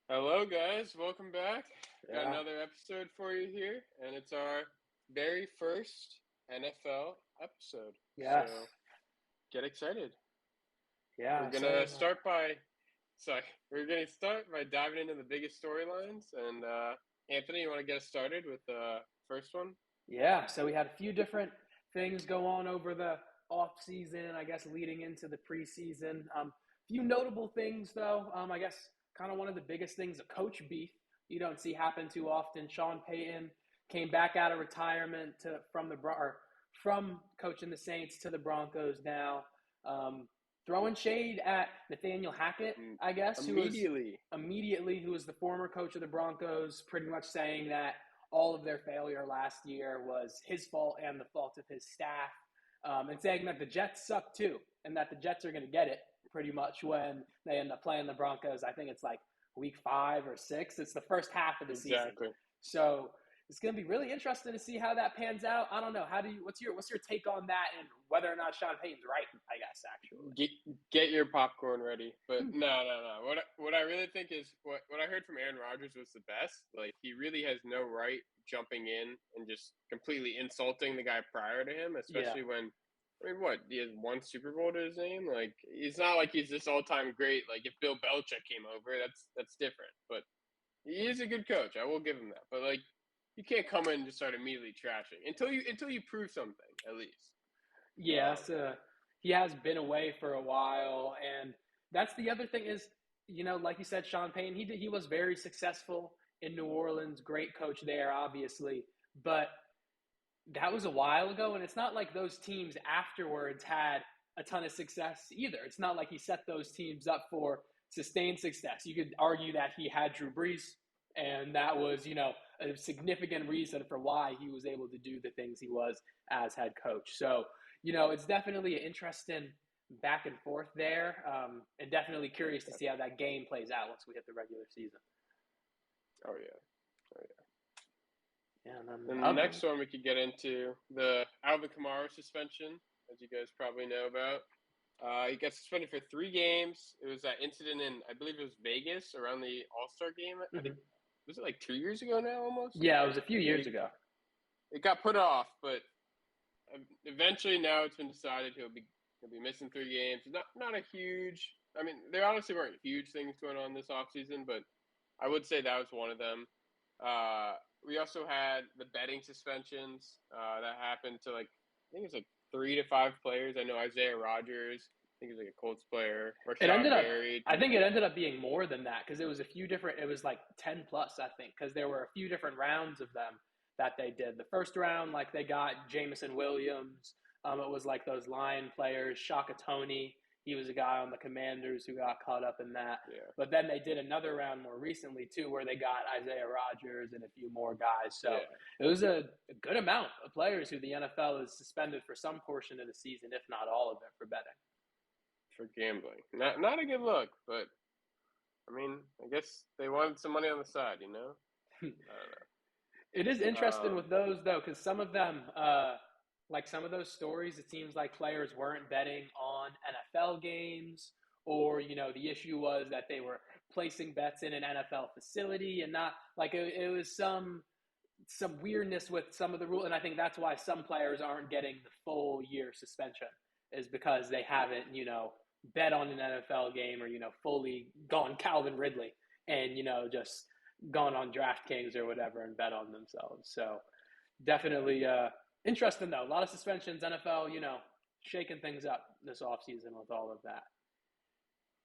Hello, guys. Welcome back. Got Yeah, another episode for you here, and it's our very first NFL episode. yes, So get excited. We're yeah. gonna start by, sorry, we're gonna start by diving into the biggest storylines. And Anthony, you want to get us started with the first one? Yeah, so we had a few different things go on over the off season, I guess, leading into the preseason. Few notable things, though. I guess kind of one of the biggest things, a coach beef you don't see happen too often. Sean Payton came back out of retirement from coaching the Saints to the Broncos now, throwing shade at Nathaniel Hackett, Mm, I guess, Immediately. who was the former coach of the Broncos, pretty much saying that all of their failure last year was his fault and the fault of his staff, and saying that the Jets suck too, and that the Jets are going to get it pretty much when they end up playing the Broncos. I think it's like week 5 or 6. It's the first half of the season, Exactly. so it's going to be really interesting to see how that pans out. I don't know. What's your take on that, and whether or not Sean Payton's right? I guess actually. Get get your popcorn ready. But no. What I really think is what I heard from Aaron Rodgers was the best. Like he really has no right jumping in and just completely insulting the guy prior to him, Yeah, especially when I mean what, he has one Super Bowl to his name. Like it's not like he's this all time great. Like if Bill Belichick came over, that's different. But he is a good coach. I will give him that. But like you can't come in and just start immediately trashing until you prove something at least. yeah. So he has been away for a while, and that's the other thing is, like you said, Sean Payne. He was very successful in New Orleans, great coach there, obviously, but that was a while ago, and it's not like those teams afterwards had a ton of success either. It's not like he set those teams up for sustained success. You could argue that he had Drew Brees, and that was, a significant reason for why he was able to do the things he was as head coach. So, it's definitely an interesting back and forth there, and definitely curious to see how that game plays out once we hit the regular season. Oh yeah. Oh yeah. Yeah, and then Then the other. next one we could get into the Alvin Kamara suspension, as you guys probably know about. He got suspended for 3 games. It was that incident in, I believe it was Vegas around the All Star game. I think Mhm. was it like 2 years ago now, almost. Yeah, it was a few years It, ago. it got put off, but eventually now it's been decided he'll be missing 3 games. Not a huge. I mean, there honestly weren't huge things going on this offseason, but I would say that was one of them. We also had the betting suspensions that happened to like I think it was like 3 to 5 players. I know Isaiah Rogers. I think he was like a Colts player. It ended Rashad up, Berry. I think it ended up being more than that because it was a few different, it was like 10 plus, I think, because there were a few different rounds of them that they did. The first round, like they got Jamison Williams. It was like those line players, Shaka Tony. He was a guy on the Commanders who got caught up in that. Yeah, But then they did another round more recently, too, where they got Isaiah Rogers and a few more guys. So yeah, it was a good amount of players who the NFL has suspended for some portion of the season, if not all of it, for betting. for gambling. Not a good look, but I mean, I guess they wanted some money on the side. I don't It is know. interesting with those though, because some of them, like some of those stories, it seems like players weren't betting on NFL games, or the issue was that they were placing bets in an NFL facility and not like it was some weirdness with some of the rules, and I think that's why some players aren't getting the full year suspension is because they haven't bet on an NFL game or fully gone Calvin Ridley and just gone on DraftKings or whatever and bet on themselves. So definitely interesting though. A lot of suspensions, NFL, shaking things up this offseason with all of that.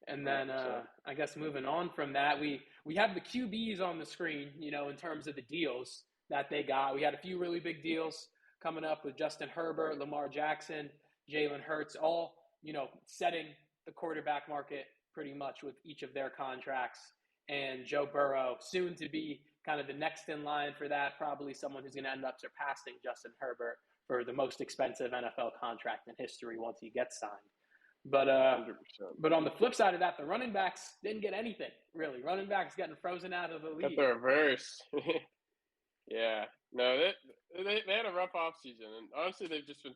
And then 100%. I guess moving on from that, we have the QBs on the screen, in terms of the deals that they got. We had a few really big deals coming up with Justin Herbert, Lamar Jackson, Jalen Hurts, all, setting the quarterback market pretty much with each of their contracts. And Joe Burrow, soon to be kind of the next in line for that, probably someone who's going to end up surpassing Justin Herbert for the most expensive NFL contract in history once he gets signed. But uh, 100%. but on the flip side of that, the running backs didn't get anything really. Running backs getting frozen out of the Got league. the reverse. Yeah. No, they had a rough offseason, and honestly, they've just been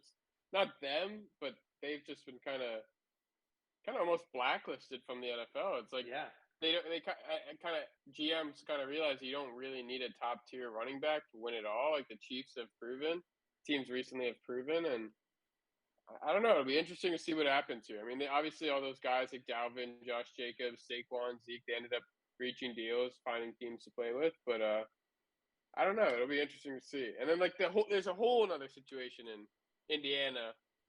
not them, but they've just been kind of almost blacklisted from the NFL. It's like Yeah, they kind of GMs kind of realize you don't really need a top tier running back to win it all. Like the Chiefs have proven, teams recently have proven, and I don't know. It'll be interesting to see what happens here. I mean, obviously all those guys like Dalvin, Josh Jacobs, Saquon, Zeke, they ended up reaching deals, finding teams to play with. But I don't know. It'll be interesting to see. And then like there's a whole another situation in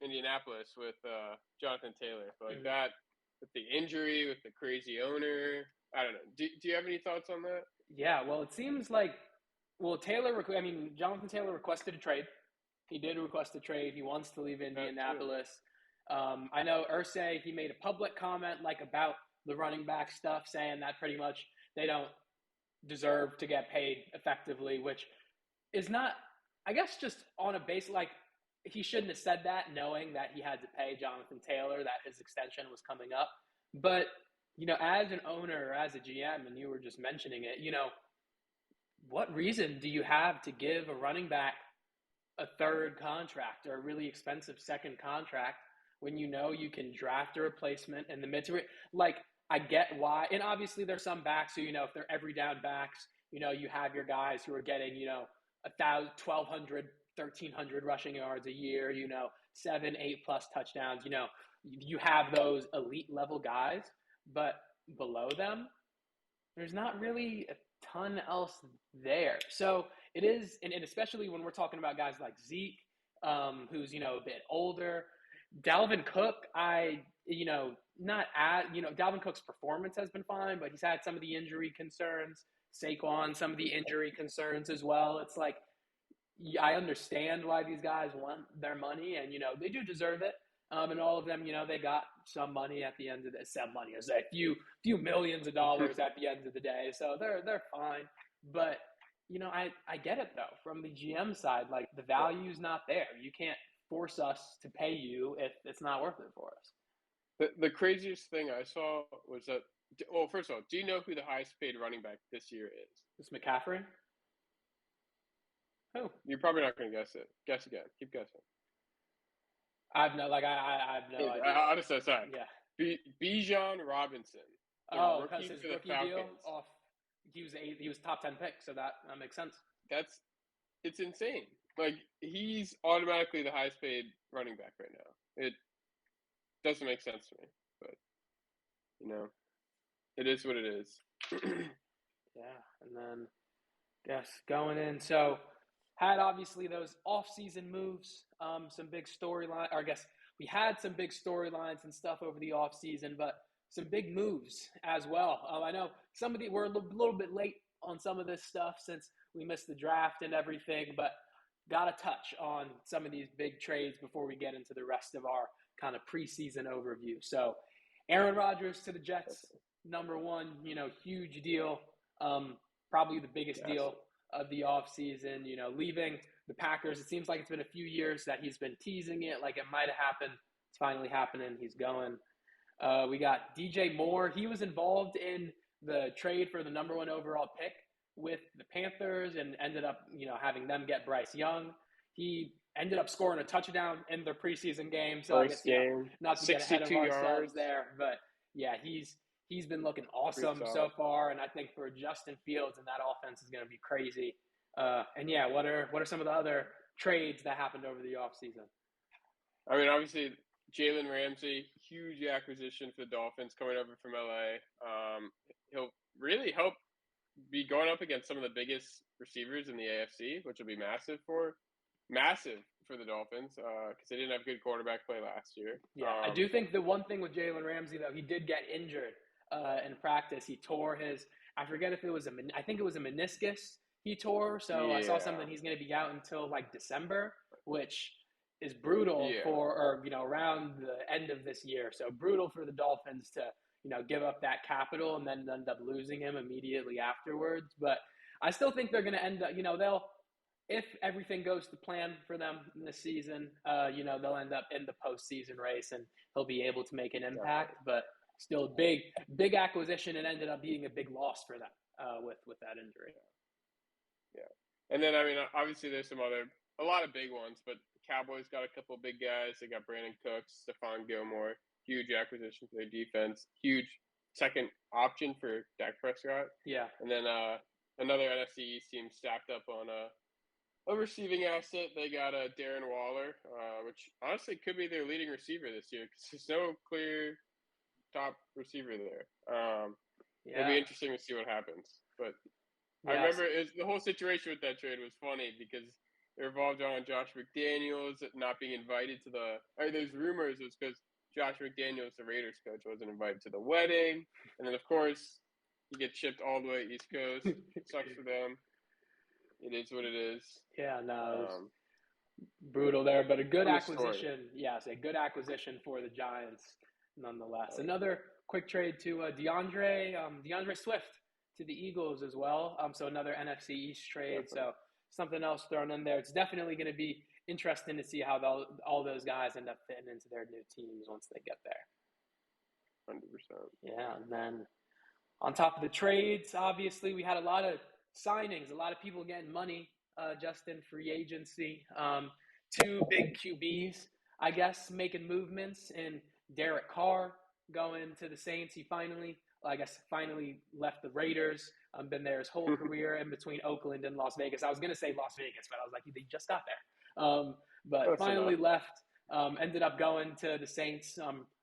Indianapolis with Jonathan Taylor. But like Mhm. that with the injury, with the crazy owner. I don't know. Do you have any thoughts on that? Yeah, well, it seems like Jonathan Taylor requested a trade. He did request a trade. He wants to leave That too. Indianapolis. I know Irsay, he made a public comment like about the running back stuff, saying that pretty much they don't deserve to get paid effectively, which is not, I guess, just on a base like he shouldn't have said that, knowing that he had to pay Jonathan Taylor, that his extension was coming up. But as an owner or as a GM, and you were just mentioning it, what reason do you have to give a running back a third contract or a really expensive second contract when you can draft a replacement in the mid to like I get why, and obviously there's some backs who if they're every down backs, you have your guys who are getting 1,000, 1,200, 1,300 rushing yards a year, 7, 8+ touchdowns. You have those elite level guys, but below them, there's not really a ton else there. So it is, and especially when we're talking about guys like Zeke, who's a bit older. Dalvin Cook, not at Dalvin Cook's performance has been fine, but he's had some of the injury concerns. Saquon, some of the injury concerns as well. It's like I understand why these guys want their money, and they do deserve it. And all of them, they got some money at the end of the some money, is a few millions of dollars at the end of the day, so they're fine. But I get it though from the GM side, like the value's not there. You can't force us to pay you if it's not worth it for us. The craziest thing I saw was that. Well, first of all, do you know who the highest paid running back this year is? This McCaffrey? Who? You're probably not going to guess it. Guess again. Keep guessing. I have no idea. I'll just say sorry. Yeah. Bijan Robinson, the Oh, because rookie his for the rookie Falcons. deal off, he was top 10 pick, so that makes sense. It's insane. Like he's automatically the highest paid running back right now. It doesn't make sense to me, but it is what it is. Yeah, and then yes, going in. So had obviously those off-season moves, some big storyline. Or I guess we had some big storylines and stuff over the off-season, but some big moves as well. I know we're a little bit late on some of this stuff since we missed the draft and everything, but got to touch on some of these big trades before we get into the rest of our kind of preseason overview. So Aaron Rodgers to the Jets, number one, huge deal. Probably the biggest deal of the offseason, leaving the Packers. It seems like it's been a few years that he's been teasing it, like it might have happened. It's finally happening. He's going. We got DJ Moore. He was involved in the trade for the number one overall pick with the Panthers and ended up, having them get Bryce Young. He ended up scoring a touchdown in their preseason game. So First game, not to get ahead of ourselves there, but yeah, he's been looking awesome so far, and I think for Justin Fields and that offense is going to be crazy. And yeah, what are some of the other trades that happened over the offseason? I mean, obviously Jalen Ramsey, huge acquisition for the Dolphins coming over from LA. He'll really help be going up against some of the biggest receivers in the AFC, which will be massive for the Dolphins because they didn't have good quarterback play last year. Yeah, I do think the one thing with Jalen Ramsey, though, he did get injured in practice. He tore I forget if it was I think it was a meniscus he tore. So I saw something he's going to be out until like December, which is brutal around the end of this year. So brutal for the Dolphins to, give up that capital and then end up losing him immediately afterwards. But I still think they're going to end up, if everything goes to plan for them in this season, they'll end up in the postseason race and he'll be able to make an impact. But still a big acquisition, and ended up being a big loss for them with that injury. Yeah. And then, I mean, obviously there's a lot of big ones, but the Cowboys got a couple of big guys. They got Brandon Cooks, Stephon Gilmore, huge acquisition for their defense, huge second option for Dak Prescott. Yeah. And then another NFC East team stacked up on a receiving asset. They got Darren Waller, which honestly could be their leading receiver this year because there's no clear top receiver there. It'll be interesting to see what happens. But I remember the whole situation with that trade was funny because it revolved around Josh McDaniels not being invited to there's rumors it was because Josh McDaniels, the Raiders coach, wasn't invited to the wedding. And then, of course, he gets shipped all the way East Coast. Sucks for them. It is what it is. Yeah, no, it was brutal there, but a good acquisition. Story. Yes, a good acquisition for the Giants nonetheless. Another quick trade to DeAndre Swift to the Eagles as well. So another NFC East trade. Definitely. So something else thrown in there. It's definitely going to be interesting to see how all those guys end up fitting into their new teams once they get there. 100%. Yeah, and then on top of the trades, obviously we had a lot of signings, a lot of people getting money just in free agency. Two big QBs, I guess, making movements, and Derek Carr going to the Saints. He finally left the Raiders. Been there his whole career in between Oakland and Las Vegas. I was going to say Las Vegas, but I was like, they just got there. But finally left, ended up going to the Saints.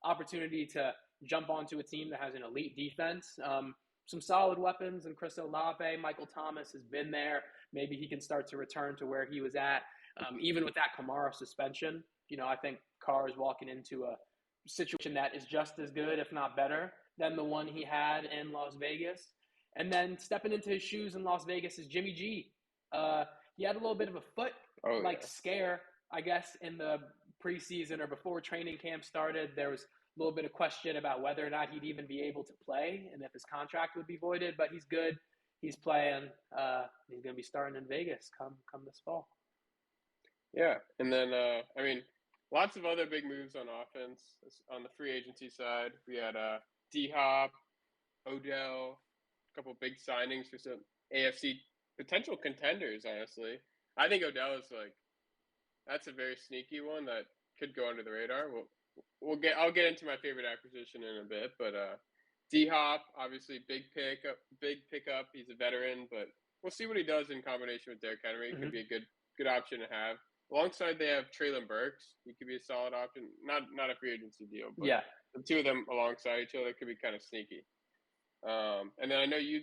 Opportunity to jump onto a team that has an elite defense. Some solid weapons, and Chris Olave, Michael Thomas has been there. Maybe he can start to return to where he was at. Even with that Kamara suspension, I think Carr is walking into a situation that is just as good, if not better, than the one he had in Las Vegas. And then stepping into his shoes in Las Vegas is Jimmy G. He had a little bit of a foot scare, I guess, in the preseason or before training camp started. There was a little bit of question about whether or not he'd even be able to play and if his contract would be voided, but he's good. He's playing. He's going to be starting in Vegas come this fall. Yeah, and then, lots of other big moves on offense. On the free agency side, we had D-Hop, Odell, a couple big signings for some AFC potential contenders, honestly. I think Odell is that's a very sneaky one that could go under the radar. I'll get into my favorite acquisition in a bit, but D-Hop, obviously big pickup. He's a veteran, but we'll see what he does in combination with Derrick Henry. It could be a good option to have. Alongside, they have Treylon Burks. He could be a solid option. Not a free agency deal, but the two of them alongside each other could be kind of sneaky. And then I know you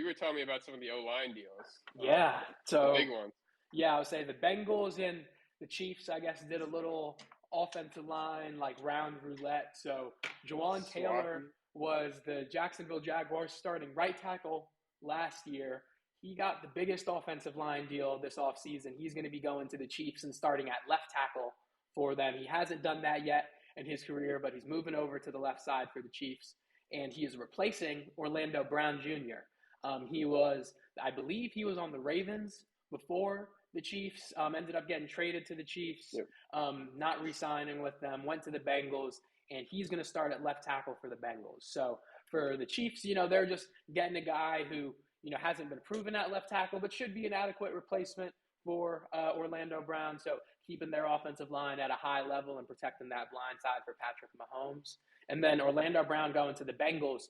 were telling me about some of the O-line deals. Yeah, so the big ones. Yeah, I would say the Bengals and the Chiefs, I guess, did a little offensive line round roulette. So Jawan Taylor was the Jacksonville Jaguars starting right tackle last year. He got the biggest offensive line deal this offseason. He's going to be going to the Chiefs and starting at left tackle for them. He hasn't done that yet in his career, but he's moving over to the left side for the Chiefs, and he is replacing Orlando Brown Jr. I believe he was on the Ravens before the Chiefs, ended up getting traded to the Chiefs, not re-signing with them, went to the Bengals, and he's going to start at left tackle for the Bengals. So for the Chiefs, they're just getting a guy who, hasn't been proven at left tackle, but should be an adequate replacement for Orlando Brown. So keeping their offensive line at a high level and protecting that blind side for Patrick Mahomes. And then Orlando Brown going to the Bengals.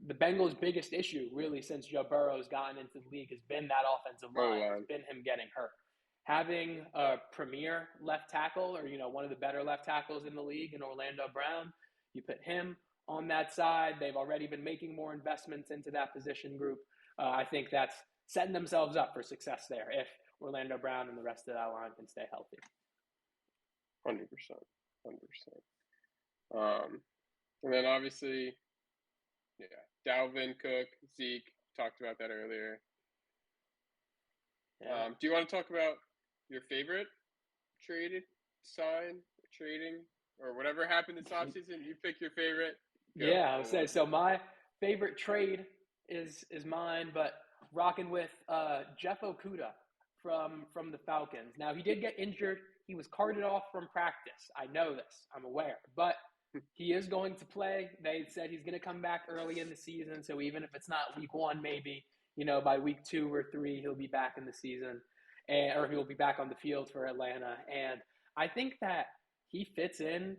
The Bengals' biggest issue, really, since Joe Burrow's gotten into the league has been that offensive line. It's been him getting hurt. Having a premier left tackle or, one of the better left tackles in the league in Orlando Brown, you put him on that side. They've already been making more investments into that position group. I think that's setting themselves up for success there if Orlando Brown and the rest of that line can stay healthy. 100%. And then obviously, Dalvin, Cook, Zeke, talked about that earlier. Yeah. Do you want to talk about your favorite trading, or whatever happened this offseason? You pick your favorite. Go. Yeah, I would say so. My favorite trade is mine, but rocking with Jeff Okudah from the Falcons. Now, he did get injured. He was carted off from practice. I know this. I'm aware. But he is going to play. They said he's going to come back early in the season, so even if it's not week 1, maybe, by week 2 or 3, he'll be back in the season, or he'll be back on the field for Atlanta. And I think that he fits in.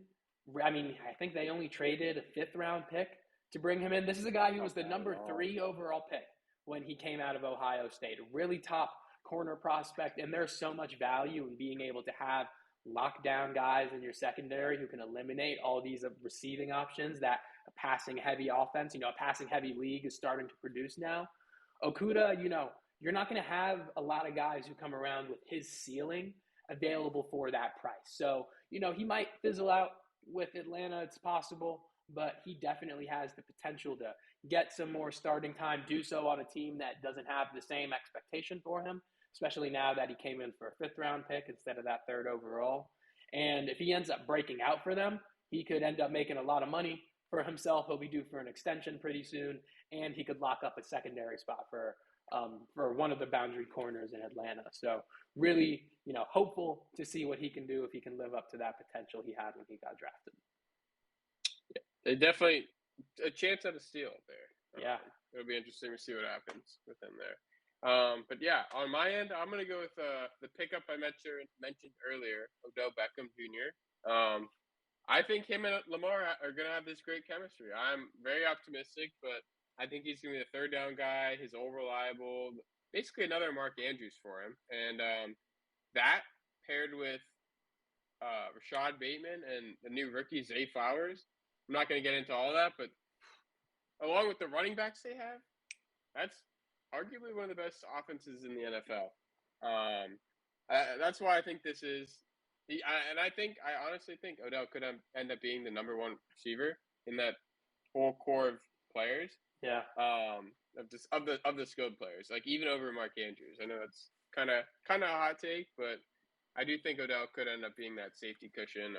I mean, I think they only traded a 5th-round pick to bring him in. This is a guy who was Not the bad at number all. 3 overall pick when he came out of Ohio State. A really top corner prospect, and there's so much value in being able to have lockdown guys in your secondary who can eliminate all these receiving options that a passing heavy offense, a passing heavy league is starting to produce now. Okudah, you're not going to have a lot of guys who come around with his ceiling available for that price. So, he might fizzle out with Atlanta. It's possible, but he definitely has the potential to get some more starting time, do so on a team that doesn't have the same expectation for him, especially now that he came in for a 5th round pick instead of that 3rd overall. And if he ends up breaking out for them, he could end up making a lot of money for himself. He'll be due for an extension pretty soon, and he could lock up a secondary spot for one of the boundary corners in Atlanta. So really, hopeful to see what he can do if he can live up to that potential he had when he got drafted. Yeah, they definitely a chance at a steal there. Yeah. It'll be interesting to see what happens with him there. But yeah, on my end, I'm going to go with the pickup I mentioned earlier, Odell Beckham Jr. I think him and Lamar are going to have this great chemistry. I'm very optimistic, but I think he's going to be the 3rd down guy. He's all reliable, basically another Mark Andrews for him. And that paired with Rashad Bateman and the new rookie Zay Flowers. I'm not going to get into all that, but along with the running backs they have, that's arguably one of the best offenses in the NFL. That's why I think this is I honestly think Odell could end up being the number 1 receiver in that whole core of players. Yeah. Of the skilled players, like even over Mark Andrews. I know it's kind of a hot take, but I do think Odell could end up being that safety cushion,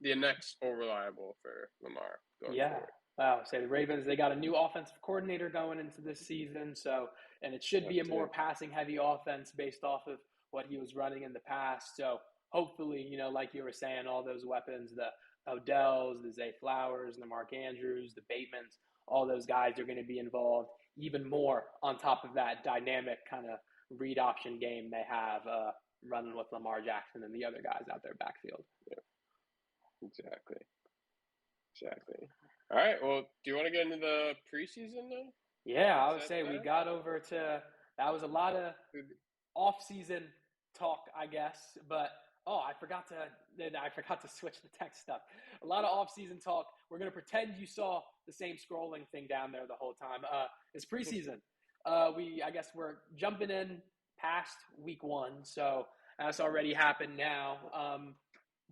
the next all reliable for Lamar going forward. Wow. Say the Ravens, they got a new offensive coordinator going into this season. So, and it should be a more passing heavy offense based off of what he was running in the past. So hopefully, like you were saying, all those weapons, the Odells, the Zay Flowers, the Mark Andrews, the Batemans, all those guys are going to be involved even more on top of that dynamic kind of read option game they have running with Lamar Jackson and the other guys out there backfield. Yeah, exactly. All right. Well, do you want to get into the preseason though? Yeah, I would say we got over to that was a lot of off-season talk, I guess. But I forgot to switch the text stuff. A lot of off-season talk. We're gonna pretend you saw the same scrolling thing down there the whole time. It's preseason. I guess we're jumping in past week 1, so that's already happened now.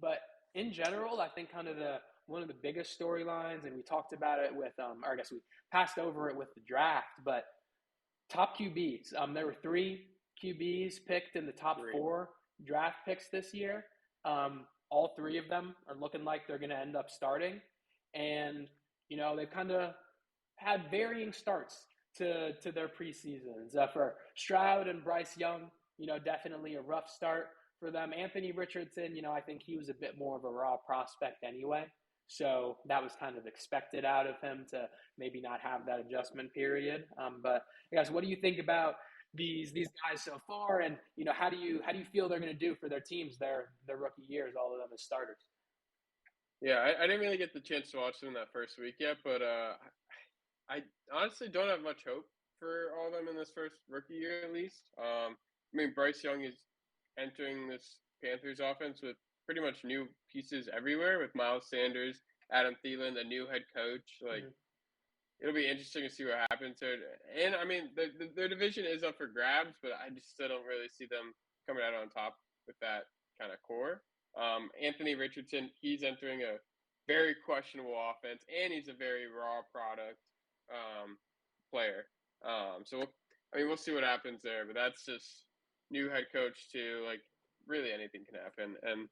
But in general, I think kind of one of the biggest storylines, and we talked about it with, or I guess we passed over it with the draft, but top QBs. There were 3 QBs picked in the top 4 draft picks this year. All 3 of them are looking like they're going to end up starting. And, they've kind of had varying starts to their preseasons. For Stroud and Bryce Young, definitely a rough start for them. Anthony Richardson, I think he was a bit more of a raw prospect anyway. So that was kind of expected out of him to maybe not have that adjustment period. But I guess, what do you think about these guys so far, and how do you feel they're going to do for their teams their rookie years, all of them as starters? Yeah, I didn't really get the chance to watch them that first week yet, but I honestly don't have much hope for all of them in this first rookie year at least. Bryce Young is entering this Panthers offense with pretty much new pieces everywhere, with Miles Sanders, Adam Thielen, the new head coach. It'll be interesting to see what happens there. And their division is up for grabs, but I just still don't really see them coming out on top with that kind of core. Anthony Richardson, he's entering a very questionable offense, and he's a very raw product player. So we'll see what happens there, but that's just new head coach too. Really anything can happen, and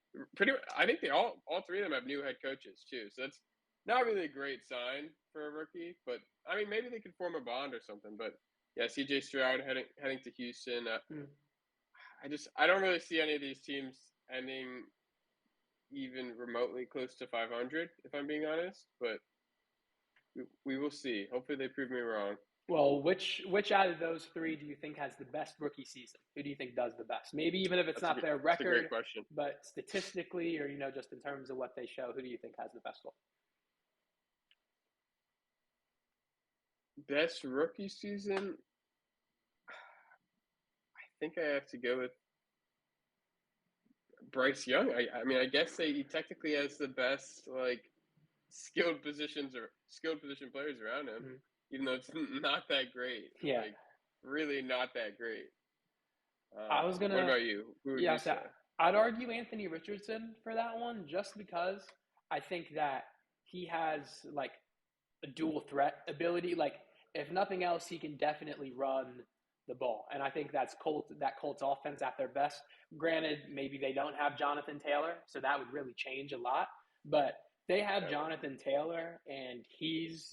I think all 3 of them have new head coaches too. So that's not really a great sign for a rookie, but maybe they could form a bond or something. But yeah, C.J. Stroud heading to Houston. I don't really see any of these teams ending even remotely close to 500, if I'm being honest. But we will see. Hopefully, they prove me wrong. Well, which out of those 3 do you think has the best rookie season? Who do you think does the best? Maybe even if it's not their record, that's a great question. But statistically, or just in terms of what they show, who do you think has the best one? Best rookie season, I think I have to go with Bryce Young. I mean, I guess he technically has the best like skilled position players around him, Mhm. even though it's not that great. Yeah, Like really not that great. I was What gonna. about you? Who would Yeah, you so say? I'd argue Anthony Richardson for that one, just because I think that he has like a dual threat ability. Like, if nothing else, he can definitely run the ball, and I think that Colts offense at their best. Granted, maybe they don't have Jonathan Taylor, so that would really change a lot. But they have Right. Jonathan Taylor, and he's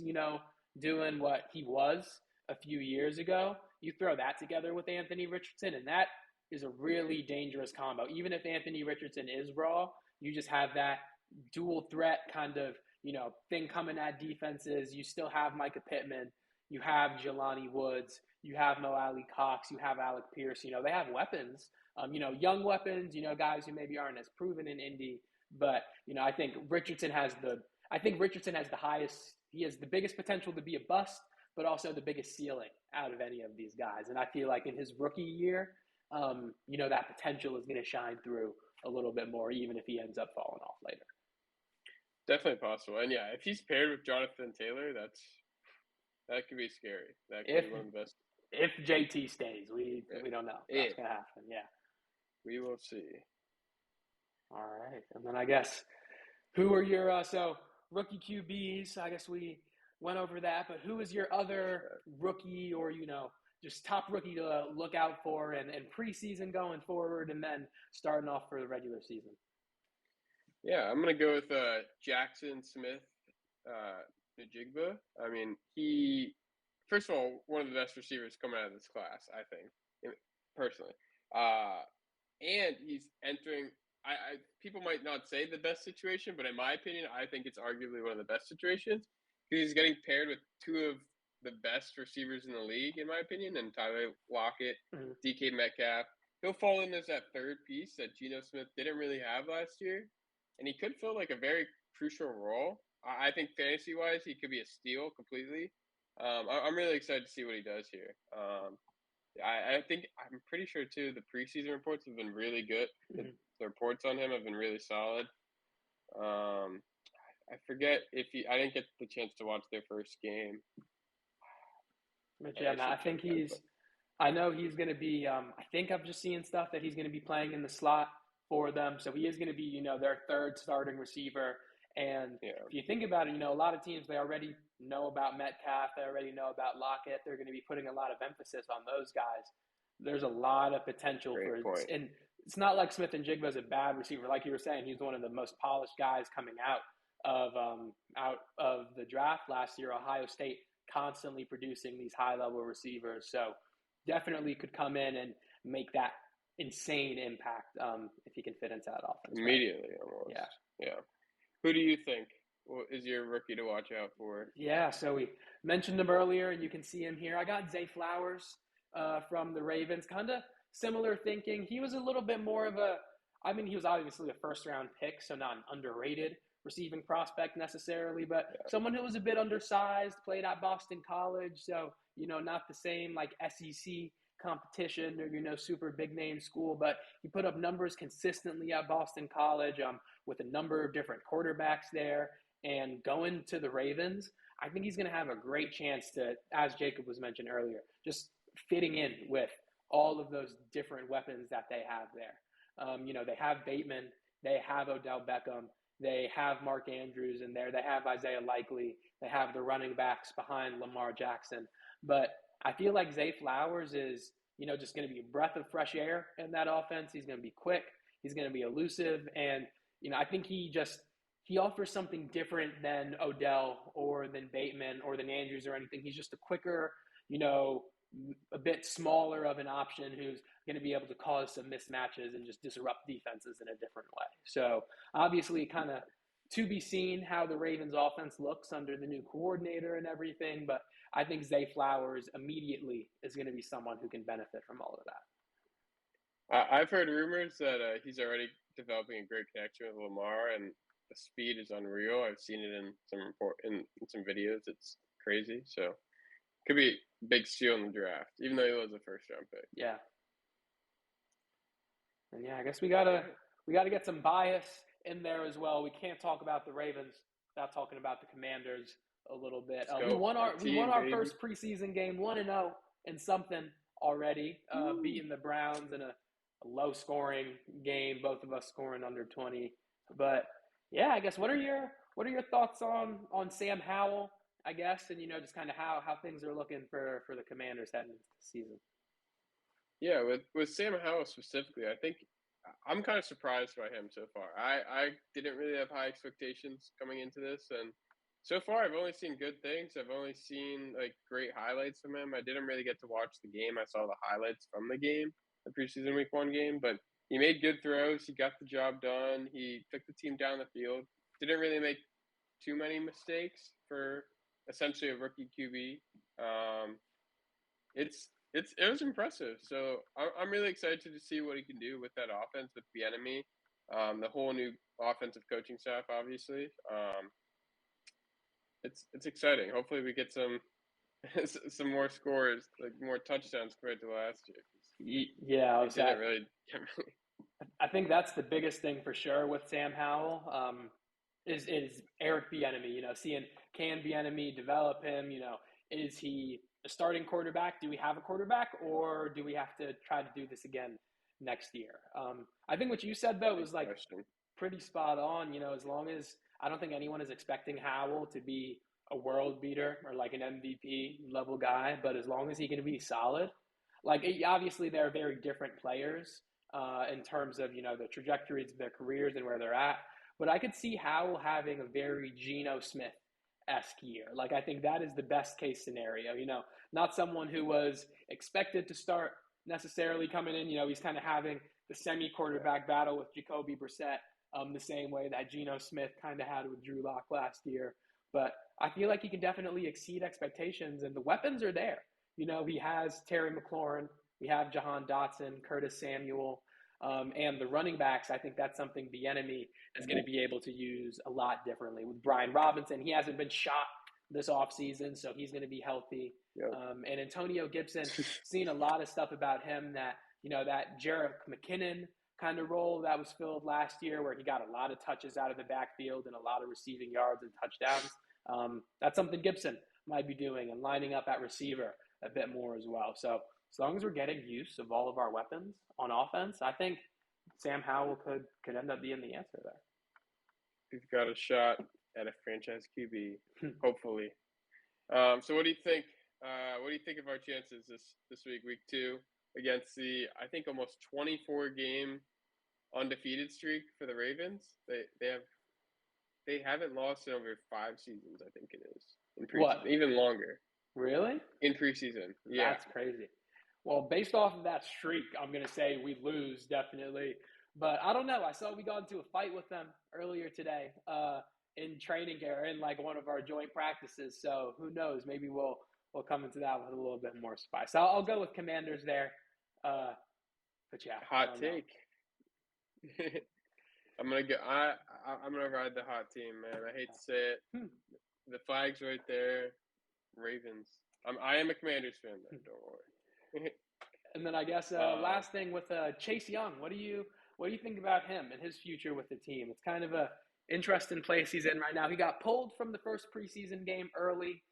doing what he was a few years ago. You throw that together with Anthony Richardson, and that is a really dangerous combo. Even if Anthony Richardson is raw, you just have that dual threat kind of thing coming at defenses. You still have Micah Pittman, you have Jelani Woods, you have Mo Alley Cox, you have Alec Pierce. They have weapons. Young weapons. Guys who maybe aren't as proven in Indy, but I think Richardson has the highest. He has the biggest potential to be a bust, but also the biggest ceiling out of any of these guys. And I feel like in his rookie year, that potential is going to shine through a little bit more, even if he ends up falling off later. Definitely possible. And yeah, if he's paired with Jonathan Taylor, that could be scary. That could If be one of the best. if JT stays, Yeah. we don't know if that's If going to happen. Yeah. we will see. All right, and then I guess who are your rookie QBs? I guess we went over that, but who is your other rookie or just top rookie to look out for and preseason going forward, and then starting off for the regular season? Yeah, I'm gonna go with Jackson Smith, uh, Najigba. I mean, he first of all one of the best receivers coming out of this class, I think, personally. Uh, and he's entering. People might not say the best situation, but in my opinion, I think it's arguably one of the best situations because he's getting paired with two of the best receivers in the league, in my opinion, and Tyler Lockett, Mm-hmm. DK Metcalf. He'll fall in as that third piece that Geno Smith didn't really have last year, and he could fill like a very crucial role. I think fantasy wise, he could be a steal completely. I'm really excited to see what he does here. I think I'm pretty sure too. The preseason reports have been really good. The reports on him have been really solid. Um, I forget if he. I didn't get the chance to watch their first game. But yeah, I no, I should check think that. But he's. I know he's going to be. I think I've just seen stuff that he's going to be playing in the slot for them. So he is going to be, their third starting receiver. And yeah, if you think about it, a lot of teams they already know about Metcalf. They already know about Lockett. They're going to be putting a lot of emphasis on those guys. There's a lot of potential for, great point. and it's not like Smith and Jigba is a bad receiver, like you were saying. He's one of the most polished guys coming out of the draft last year. Ohio State constantly producing these high level receivers. So definitely could come in and make that insane impact if he can fit into that offense, right? Immediately, almost. Yeah. Yeah. Who do you think is your rookie to watch out for? Yeah, so we mentioned him earlier, and you can see him here. I got Zay Flowers from the Ravens. Kind of similar thinking. He was a little bit more of he was obviously a first round pick, so not an underrated receiving prospect necessarily, but Yeah, someone who was a bit undersized, played at Boston College, so, not the same like SEC competition or, super big name school, but he put up numbers consistently at Boston College with a number of different quarterbacks there. And going to the Ravens, I think he's going to have a great chance to, as Jacob was mentioned earlier, just fitting in with all of those different weapons that they have there. They have Bateman, they have Odell Beckham, they have Mark Andrews in there, they have Isaiah Likely, they have the running backs behind Lamar Jackson. But I feel like Zay Flowers is, just going to be a breath of fresh air in that offense. He's going to be quick, he's going to be elusive, and I think he offers something different than Odell or than Bateman or than Andrews or anything. He's just a quicker, a bit smaller of an option who's going to be able to cause some mismatches and just disrupt defenses in a different way. So obviously kind of to be seen how the Ravens offense looks under the new coordinator and everything. But I think Zay Flowers immediately is going to be someone who can benefit from all of that. I've heard rumors that he's already developing a great connection with Lamar, and the speed is unreal. I've seen it in some videos. It's crazy. So Could be a big steal in the draft, even though he was a first-round pick. Yeah. And yeah, I guess we gotta get some bias in there as well. We can't talk about the Ravens without talking about the Commanders a little bit. Let's We go. won My our team, baby. first preseason game, 1-0 in something already, beating the Browns in a low scoring game. Both of us scoring under 20. But yeah, I guess what are your thoughts on Sam Howell? I guess, and just kind of how things are looking for the Commanders heading into the season. Yeah, with Sam Howell specifically, I think I'm kind of surprised by him so far. I didn't really have high expectations coming into this, and so far I've only seen good things. I've only seen like great highlights from him. I didn't really get to watch the game. I saw the highlights from the game, the preseason week 1 game, but he made good throws. He got the job done. He took the team down the field. Didn't really make too many mistakes for essentially a rookie QB. Um, it was impressive. So I'm really excited to see what he can do with that offense with Bieniemy, the whole new offensive coaching staff. Obviously, it's exciting. Hopefully, we get some some more scores, like more touchdowns compared to last year. Yeah, I He was didn't at. really. I think that's the biggest thing for sure with Sam Howell. Is Eric Bieniemy. Seeing can Bieniemy develop him? Is he a starting quarterback? Do we have a quarterback, or do we have to try to do this again next year? I think what you said though Big was like question. pretty spot on. As long as I don't think anyone is expecting Howell to be a world beater or like an MVP level guy, but as long as he can be solid, like obviously they're very different players in terms of the trajectories of their careers and where they're at. But I could see Howell having a very Geno Smith esque year. Like I think that is the best case scenario. Not someone who was expected to start necessarily coming in. He's kind of having the semi quarterback battle with Jacoby Brissett, the same way that Geno Smith kind of had with Drew Lock last year. But I feel like he can definitely exceed expectations, and the weapons are there. He has Terry McLaurin, we have Jahan Dotson, Curtis Samuel, and the running backs. I think that's something Bieniemy is going to be able to use a lot differently. With Brian Robinson, he hasn't been shot this offseason, so he's going to be healthy. Yep. And Antonio Gibson, seen a lot of stuff about him that Jerick McKinnon kind of role that was filled last year where he got a lot of touches out of the backfield and a lot of receiving yards and touchdowns. That's something Gibson might be doing and lining up at receiver a bit more as well. So as long as we're getting use of all of our weapons on offense, I think Sam Howell could end up being the answer there. We've got a shot at a franchise QB, hopefully. So what do you think? What do you think of our chances this week, week 2, against the I think almost 24 game undefeated streak for the Ravens? They haven't lost in over 5 seasons. I think it is in preseason, What? even longer. Really? In preseason, yeah. That's crazy. Well, based off of that streak, I'm going to say we lose definitely. But I don't know. I saw we got into a fight with them earlier today in training or in like one of our joint practices. So who knows? Maybe we'll come into that with a little bit more spice. So I'll go with Commanders there. But yeah, hot take. I'm gonna ride the hot team, man. I hate to say it. The flag's right there. Ravens. I am a Commanders fan, though. Don't worry. And then I guess last thing with Chase Young. What do you think about him and his future with the team? It's kind of a interesting place he's in right now. He got pulled from the first preseason game early.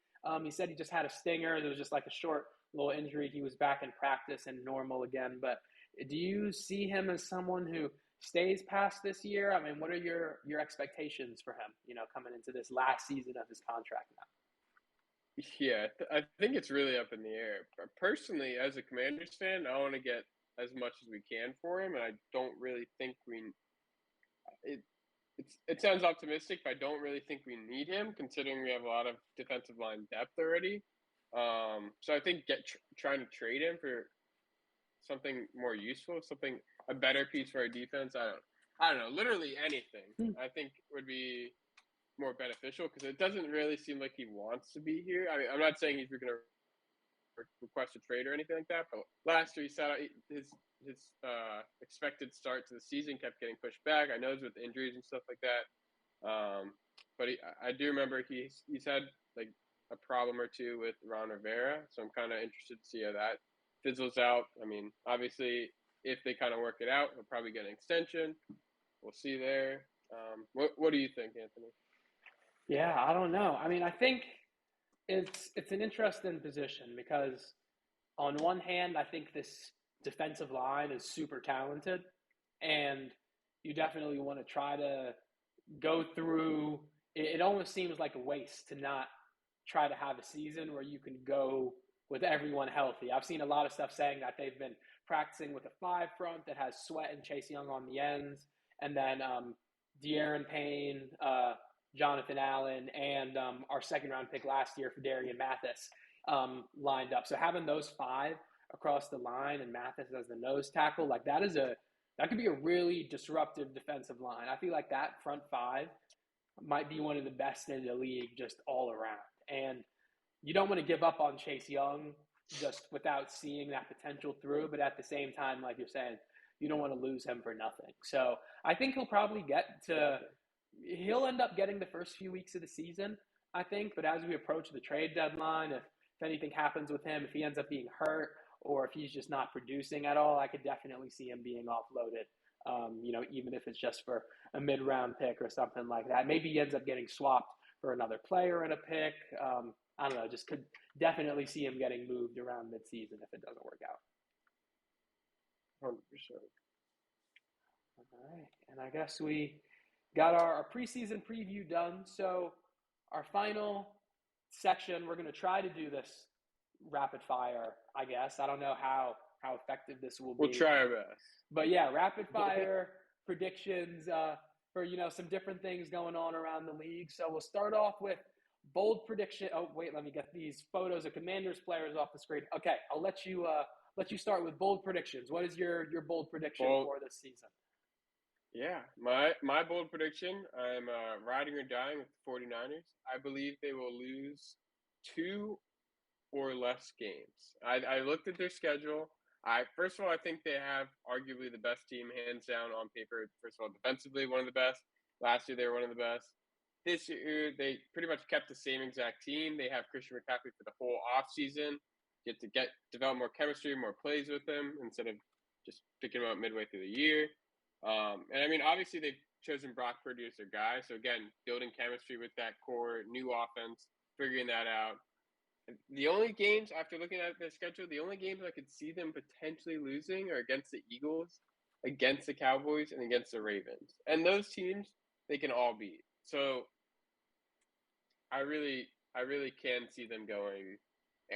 He said he just had a stinger. It was just like a short little injury. He was back in practice and normal again. But do you see him as someone who stays past this year? I mean, what are your expectations for him, coming into this last season of his contract now? Yeah, I think it's really up in the air. Personally, as a Commanders fan, I want to get as much as we can for him, and I don't really think it sounds optimistic, but I don't really think we need him, considering we have a lot of defensive line depth already. So I think trying to trade him for something more useful, a better piece for our defense. I don't know, literally anything. I think would be more beneficial because it doesn't really seem like he wants to be here. I mean, I'm not saying he's going to request a trade or anything like that, but last year he said his expected start to the season kept getting pushed back. I know it's with injuries and stuff like that, but I do remember he's had like a problem or two with Ron Rivera, so I'm kind of interested to see how that fizzles out. I mean, obviously, if they kind of work it out, he'll probably get an extension. We'll see there. What do you think, Anthony? Yeah, I don't know. I mean, I think it's an interesting position because on one hand, I think this defensive line is super talented, and you definitely want to try to go through. It almost seems like a waste to not try to have a season where you can go with everyone healthy. I've seen a lot of stuff saying that they've been practicing with a five front that has Sweat and Chase Young on the ends, and then De'Aaron Payne, Jonathan Allen, and our second round pick last year for Darian Mathis lined up. So having those five across the line and Mathis as the nose tackle, like that could be a really disruptive defensive line. I feel like that front five might be one of the best in the league just all around. And you don't want to give up on Chase Young just without seeing that potential through. But at the same time, like you're saying, you don't want to lose him for nothing. So I think he'll end up getting the first few weeks of the season, I think. But as we approach the trade deadline, if anything happens with him, if he ends up being hurt or if he's just not producing at all, I could definitely see him being offloaded. Even if it's just for a mid-round pick or something like that. Maybe he ends up getting swapped for another player in a pick. I don't know, just could definitely see him getting moved around mid-season if it doesn't work out. 100%. All right, and I guess we got our preseason preview done. So our final section, we're going to try to do this rapid fire, I guess. I don't know how effective this will be. We'll try our best. But yeah, rapid fire predictions for, some different things going on around the league. So we'll start off with bold prediction. Oh, wait, let me get these photos of Commanders players off the screen. Okay, I'll let you start with bold predictions. What is your bold prediction for this season? Yeah, my bold prediction, I'm riding or dying with the 49ers. I believe they will lose 2 or less games. I looked at their schedule. First of all, I think they have arguably the best team, hands down, on paper. First of all, defensively, one of the best. Last year, they were one of the best. This year, they pretty much kept the same exact team. They have Christian McCaffrey for the whole offseason. Get to develop more chemistry, more plays with him instead of just picking him up midway through the year. And I mean, obviously, they've chosen Brock Purdy as their guy. So again, building chemistry with that core, new offense, figuring that out. The only games, after looking at their schedule, the only games I could see them potentially losing are against the Eagles, against the Cowboys, and against the Ravens. And those teams, they can all beat. So I really can see them going.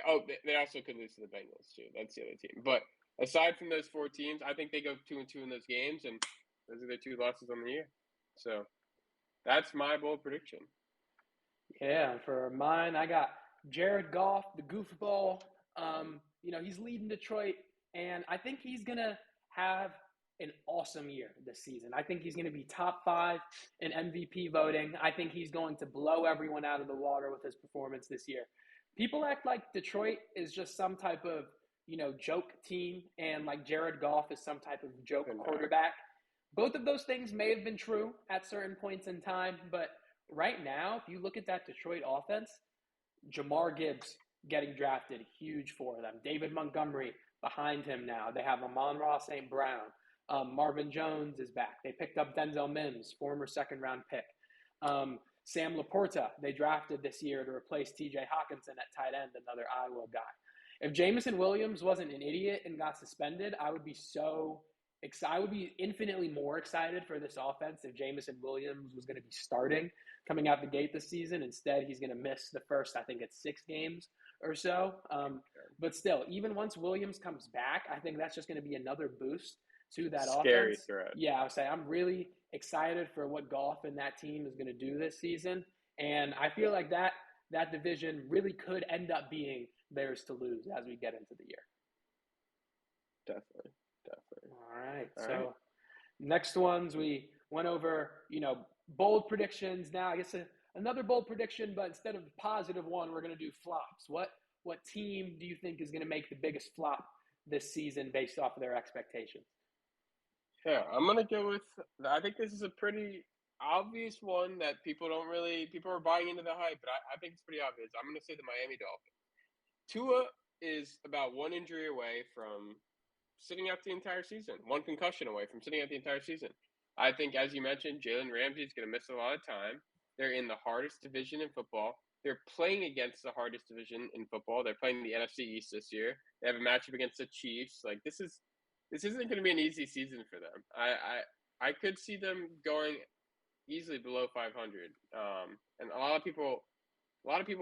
Oh, they also could lose to the Bengals too. That's the other team. But aside from those 4 teams, I think they go 2-2 in those games, and those are their 2 losses on the year. So that's my bold prediction. Yeah, for mine, I got Jared Goff, the goofball. He's leading Detroit, and I think he's going to have an awesome year this season. I think he's going to be top 5 in MVP voting. I think he's going to blow everyone out of the water with his performance this year. People act like Detroit is just some type of, joke team, and like Jared Goff is some type of joke quarterback. Both of those things may have been true at certain points in time, but right now, if you look at that Detroit offense, Jamar Gibbs getting drafted, huge for them. David Montgomery behind him now. They have Amon-Ra St. Brown. Marvin Jones is back. They picked up Denzel Mims, former second-round pick. Sam Laporta, they drafted this year to replace T.J. Hawkinson at tight end, another Iowa guy. If Jameson Williams wasn't an idiot and got suspended, I would be I would be infinitely more excited for this offense if Jameson Williams was going to be starting coming out the gate this season. Instead, he's going to miss the first, I think it's 6 games or so. But still, even once Williams comes back, I think that's just going to be another boost to that Scary offense. Threat. Yeah, I would say I'm really excited for what Goff and that team is going to do this season. And I feel like that division really could end up being theirs to lose as we get into the year. Definitely. All right. Next ones, we went over, bold predictions. Now, I guess another bold prediction, but instead of positive one, we're going to do flops. What team do you think is going to make the biggest flop this season based off of their expectations? Yeah, I'm going to go with – I think this is obvious one that people are buying into the hype, but I think it's pretty obvious. I'm going to say the Miami Dolphins. Tua is about one injury away from sitting out the entire season, one concussion away from sitting out the entire season. I think, as you mentioned, Jalen Ramsey is going to miss a lot of time. They're in the hardest division in football. They're playing against the hardest division in football. They're playing the NFC East this year. They have a matchup against the Chiefs. Like this isn't going to be an easy season for them. I could see them going easily below 500. And a lot of people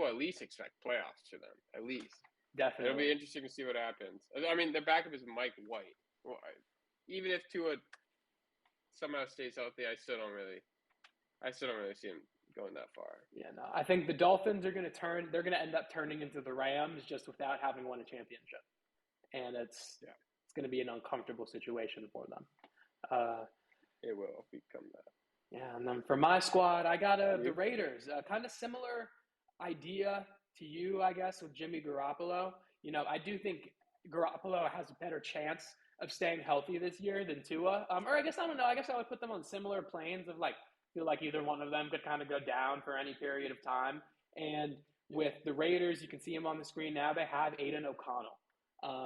at least expect playoffs for them. At least. It'll Definitely. be interesting to see what happens. I mean, their backup is Mike White. Well, even if Tua somehow stays healthy, I still don't really see him going that far. Yeah, no. I think the Dolphins are going to turn. They're going to end up turning into the Rams just without having won a championship, and it's going to be an uncomfortable situation for them. It will become that. Yeah, and then for my squad, I got the Raiders. Kind of similar idea to you, I guess, with Jimmy Garoppolo. I do think Garoppolo has a better chance of staying healthy this year than Tua. Or I guess I don't know. I guess I would put them on similar planes of feel like either one of them could kind of go down for any period of time. And with the Raiders, you can see him on the screen now. They have Aiden O'Connell.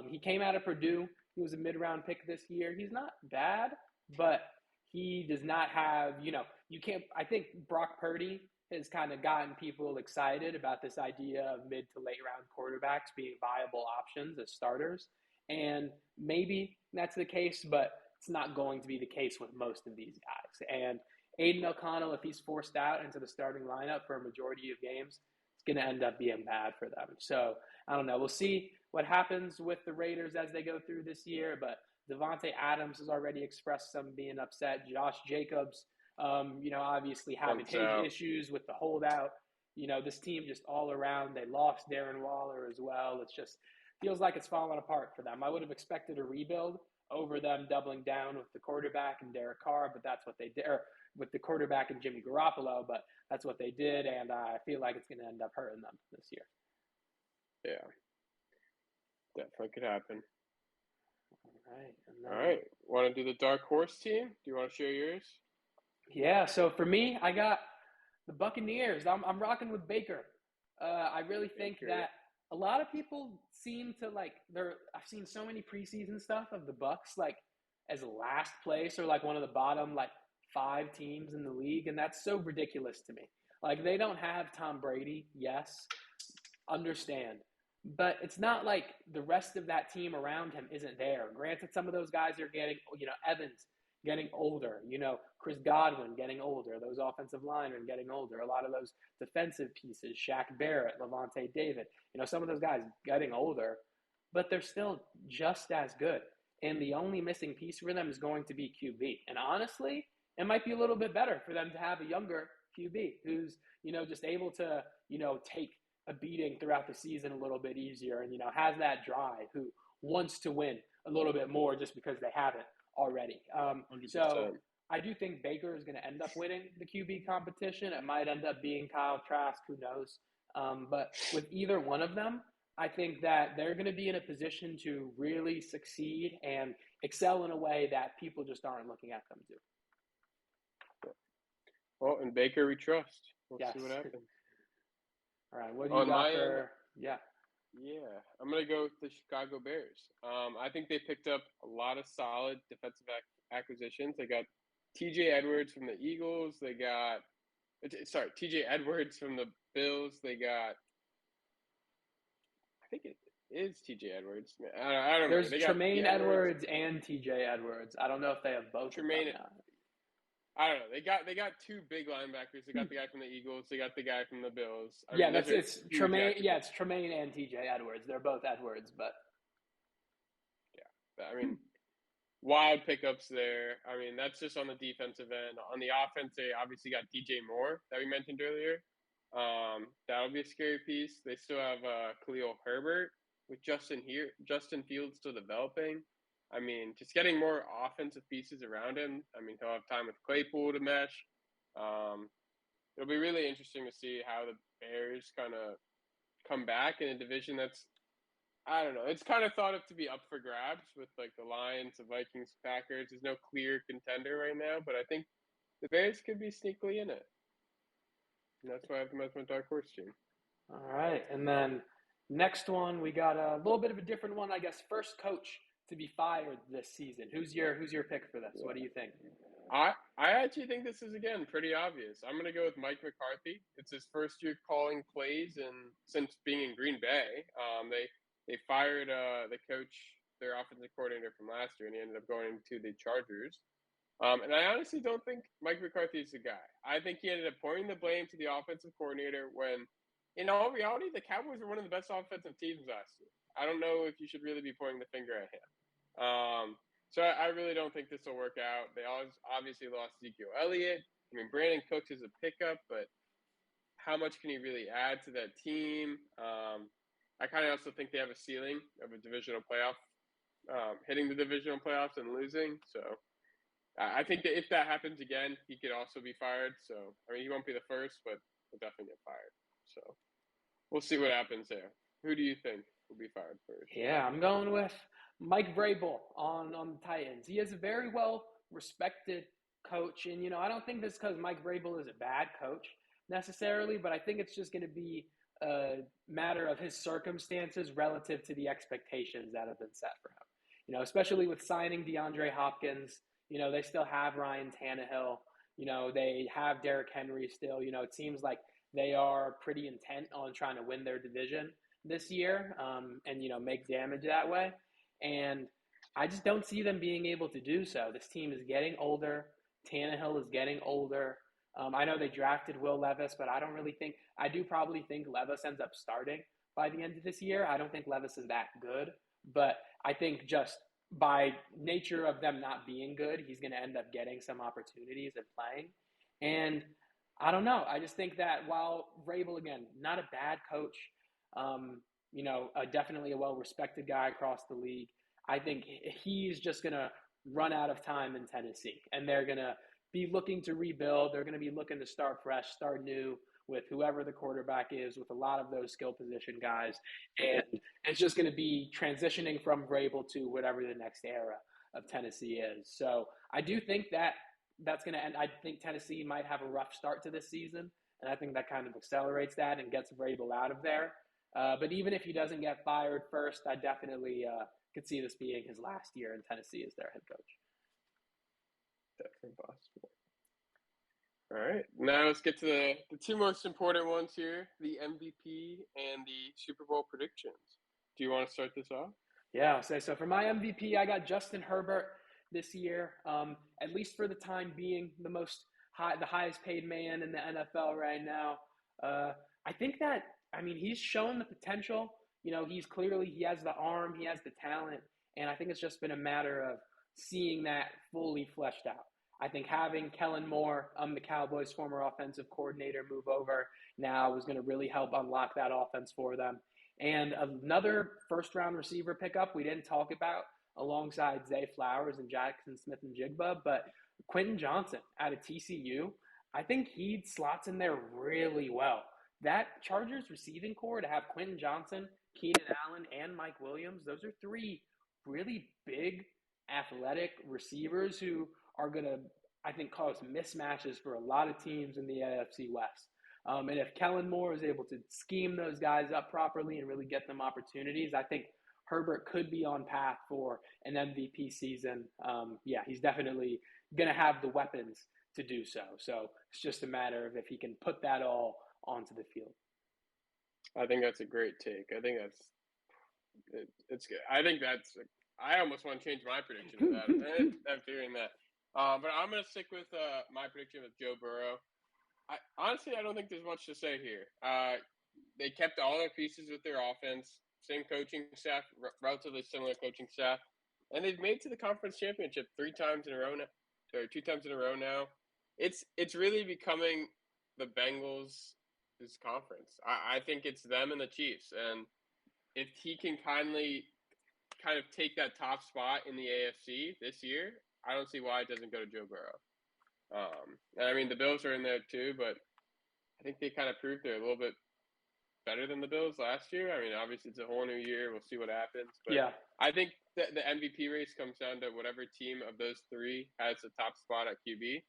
He came out of Purdue. He was a mid-round pick this year. He's not bad, but he does not have, you can't. I think Brock Purdy has kind of gotten people excited about this idea of mid to late round quarterbacks being viable options as starters. And maybe that's the case, but it's not going to be the case with most of these guys. And Aiden O'Connell, if he's forced out into the starting lineup for a majority of games, it's going to end up being bad for them. So I don't know. We'll see what happens with the Raiders as they go through this year, but Devontae Adams has already expressed some being upset. Josh Jacobs, obviously having his issues with the holdout. This team just all around, they lost Darren Waller as well. It's just feels like it's falling apart for them. I would have expected a rebuild over them doubling down with the quarterback and Derek Carr, but that's what they did, or with the quarterback and Jimmy Garoppolo, but that's what they did, and I feel like it's going to end up hurting them this year. Yeah, definitely could happen. All right. Want to do the dark horse team? Do you want to share yours? Yeah. So for me, I got the Buccaneers. I'm rocking with Baker. I really think that a lot of people seem to I've seen so many preseason stuff of the Bucs as last place or one of the bottom 5 teams in the league, and that's so ridiculous to me. They don't have Tom Brady. Yes, understand. But it's not like the rest of that team around him isn't there. Granted, some of those guys are getting, Evans getting older, Chris Godwin getting older, those offensive linemen getting older, a lot of those defensive pieces, Shaq Barrett, Levante David, some of those guys getting older, but they're still just as good. And the only missing piece for them is going to be QB. And honestly, it might be a little bit better for them to have a younger QB who's, just able to, take a beating throughout the season a little bit easier and, has that drive, who wants to win a little bit more just because they haven't already. So I do think Baker is going to end up winning the QB competition. It might end up being Kyle Trask, who knows. But with either one of them, I think that they're going to be in a position to really succeed and excel in a way that people just aren't looking at them to. Well, in Baker we trust. We'll see what happens. All right, what do you got for – Yeah, I'm going to go with the Chicago Bears. I think they picked up a lot of solid defensive acquisitions. They got TJ Edwards from the Eagles. They got – TJ Edwards from the Bills. They got – I think it is TJ Edwards. I don't know. There's Tremaine Edwards and TJ Edwards. I don't know if they have both Tremaine. of them now. I don't know. They got 2 big linebackers. They got the guy from the Eagles. They got the guy from the Bills. It's Tremaine. Yeah, it's Tremaine and TJ Edwards. They're both Edwards, but wild pickups there. That's just on the defensive end. On the offense, they obviously got DJ Moore that we mentioned earlier. That'll be a scary piece. They still have Khalil Herbert with Justin Fields still developing. Just getting more offensive pieces around him. He'll have time with Claypool to mesh. It'll be really interesting to see how the Bears kind of come back in a division that's, I don't know, it's kind of thought of to be up for grabs with the Lions, the Vikings, Packers. There's no clear contender right now, but I think the Bears could be sneakily in it. And that's why I have them as my dark horse team. All right, and then next one we got a little bit of a different one, I guess. First coach to be fired this season. Who's your pick for this? Yeah. What do you think? I actually think this is again pretty obvious. I'm gonna go with Mike McCarthy. It's his first year calling plays, and since being in Green Bay, they fired the coach, their offensive coordinator from last year, and he ended up going to the Chargers. And I honestly don't think Mike McCarthy is the guy. I think he ended up pointing the blame to the offensive coordinator when, in all reality, the Cowboys were one of the best offensive teams last year. I don't know if you should really be pointing the finger at him. So I really don't think this will work out. They obviously lost Ezekiel Elliott. I mean, Brandon Cooks is a pickup, but how much can he really add to that team? I kind of also think they have a ceiling of a divisional playoff, hitting the divisional playoffs and losing. So I think that if that happens again, he could also be fired. So, I mean, he won't be the first, but he'll definitely get fired. So, we'll see what happens there. Who do you think will be fired first? Yeah, I'm going with Mike Vrabel on the Titans. He is a very well respected coach, and I don't think this because Mike Vrabel is a bad coach necessarily, but I think it's just going to be a matter of his circumstances relative to the expectations that have been set for him. Especially with signing DeAndre Hopkins, they still have Ryan Tannehill. They have Derrick Henry still. It seems like they are pretty intent on trying to win their division this year, and make damage that way. And I just don't see them being able to do so. This team is getting older. Tannehill is getting older. I know they drafted Will Levis, but I do probably think Levis ends up starting by the end of this year. I don't think Levis is that good, but I think just by nature of them not being good, he's going to end up getting some opportunities and playing. And I don't know. I just think that while Vrabel, again, not a bad coach, definitely a well-respected guy across the league, I think he's just going to run out of time in Tennessee, and they're going to be looking to rebuild. They're going to be looking to start fresh, start new with whoever the quarterback is, with a lot of those skill position guys. And it's just going to be transitioning from Vrabel to whatever the next era of Tennessee is. So I do think that's going to end. I think Tennessee might have a rough start to this season, and I think that kind of accelerates that and gets Vrabel out of there. But even if he doesn't get fired first, I definitely could see this being his last year in Tennessee as their head coach. Definitely possible. All right. Now let's get to the two most important ones here, the MVP and the Super Bowl predictions. Do you want to start this off? Yeah, so for my MVP, I got Justin Herbert this year, at least for the time being, the highest paid man in the NFL right now. I think that, he's shown the potential. He has the arm, he has the talent, and I think it's just been a matter of seeing that fully fleshed out. I think having Kellen Moore, the Cowboys' former offensive coordinator, move over now was going to really help unlock that offense for them. And another first-round receiver pickup we didn't talk about alongside Zay Flowers and Jackson Smith-Njigba, but Quentin Johnson out of TCU, I think he slots in there really well. That Chargers receiving core to have Quentin Johnson, Keenan Allen, and Mike Williams, those are three really big, athletic receivers who are going to, I think, cause mismatches for a lot of teams in the AFC West. And if Kellen Moore is able to scheme those guys up properly and really get them opportunities, I think Herbert could be on path for an MVP season. He's definitely going to have the weapons to do so. So it's just a matter of if he can put that all onto the field. I think that's a great take. I think it's good. I almost want to change my prediction to that after hearing that. But I'm going to stick with my prediction with Joe Burrow. Honestly, I don't think there's much to say here. They kept all their pieces with their offense, same coaching staff, relatively similar coaching staff, and they've made to the conference championship 3 times in a row now, or 2 times in a row now. It's really becoming the Bengals' conference. I think it's them and the Chiefs, and if he can kind of take that top spot in the AFC this year, I don't see why it doesn't go to Joe Burrow. The Bills are in there too, but I think they kind of proved they're a little bit better than the Bills last year. Obviously it's a whole new year. We'll see what happens. But yeah, I think that the MVP race comes down to whatever team of those 3 has the top spot at QB.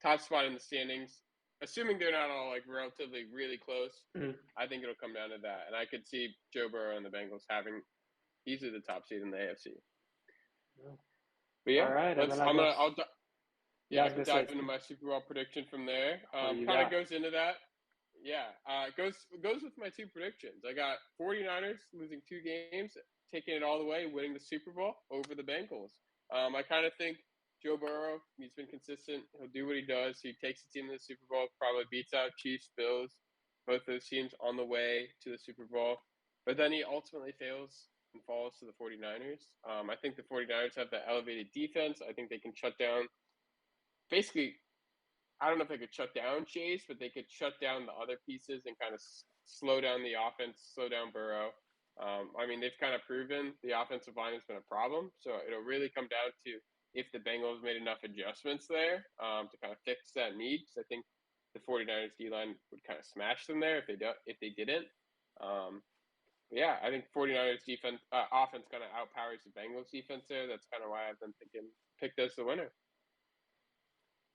top spot in the standings, assuming they're not all like relatively really close. Mhm. I think it'll come down to that, and I could see Joe Burrow and the Bengals having easily the top seed in the AFC. But All yeah, right, and let's. then I guess yeah, I I was can gonna say, dive into my Super Bowl prediction from there. what do you Kind of got? goes into that. Yeah, goes with my two predictions. I got 49ers losing 2 games, taking it all the way, winning the Super Bowl over the Bengals. I kind of think Joe Burrow, he's been consistent. He'll do what he does. He takes the team to the Super Bowl, probably beats out Chiefs, Bills, both those teams on the way to the Super Bowl. But then he ultimately fails and falls to the 49ers. I think the 49ers have the elevated defense. I think they can shut down basically I don't know if they could shut down Chase, but they could shut down the other pieces and kind of slow down the offense, slow down Burrow. I mean, they've kind of proven the offensive line has been a problem. So it'll really come down to if the Bengals made enough adjustments there to kind of fix that need. Because I think the 49ers D-line would kind of smash them there if they didn't. Yeah, I think 49ers defense offense kind of outpowers the Bengals defense there. That's kind of why I've been thinking picked as the winner.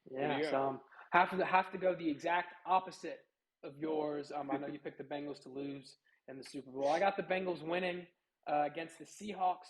What do Yeah, you got? so have to go the exact opposite of yours. I know you picked the Bengals to lose in the Super Bowl. I got the Bengals winning against the Seahawks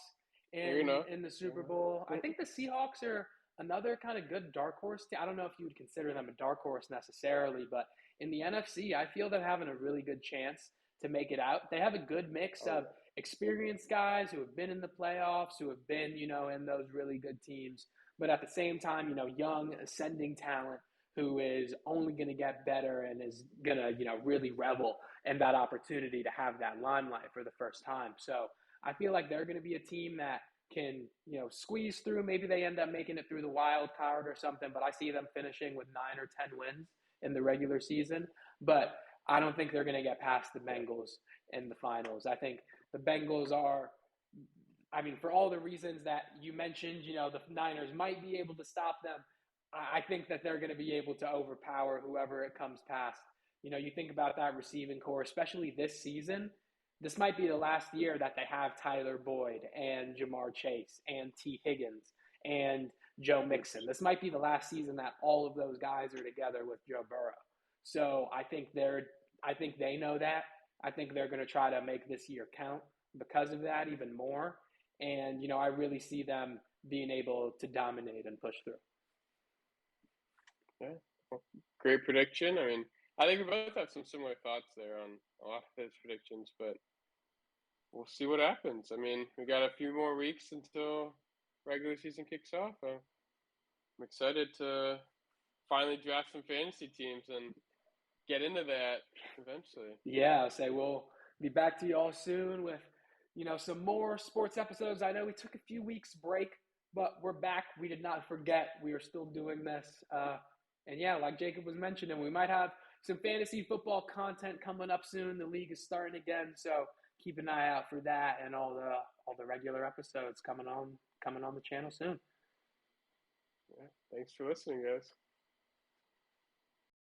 You know, in the Super Bowl. I think the Seahawks are another kind of good dark horse team. I don't know if you would consider them a dark horse necessarily, but in the NFC, I feel they're having a really good chance to make it out. They have a good mix oh of experienced guys who have been in the playoffs, who have been, in those really good teams, but at the same time, young ascending talent who is only going to get better and is going to, really revel in that opportunity to have that limelight for the first time. So I feel like they're going to be a team that can, squeeze through. Maybe they end up making it through the wild card or something, but I see them finishing with 9 or 10 wins in the regular season. But I don't think they're going to get past the Bengals in the finals. I think the Bengals are, I mean, for all the reasons that you mentioned, the Niners might be able to stop them. I think that they're going to be able to overpower whoever it comes past. You think about that receiving core, especially this season. This might be the last year that they have Tyler Boyd and Jamar Chase and T. Higgins and Joe Mixon. This might be the last season that all of those guys are together with Joe Burrow. So I think they know that. I think they're going to try to make this year count because of that even more. And, I really see them being able to dominate and push through. yeah, great prediction. I mean, I think we both have some similar thoughts there on a lot of those predictions, but we'll see what happens. I mean, we got a few more weeks until regular season kicks off. I'm excited to finally draft some fantasy teams and get into that eventually. Yeah, I'll say we'll be back to you all soon with, some more sports episodes. I know we took a few weeks break, but we're back. We did not forget. We are still doing this. And yeah, like Jacob was mentioning, we might have some fantasy football content coming up soon. The league is starting again, so keep an eye out for that and all the regular episodes coming on the channel soon. Yeah, thanks for listening, guys.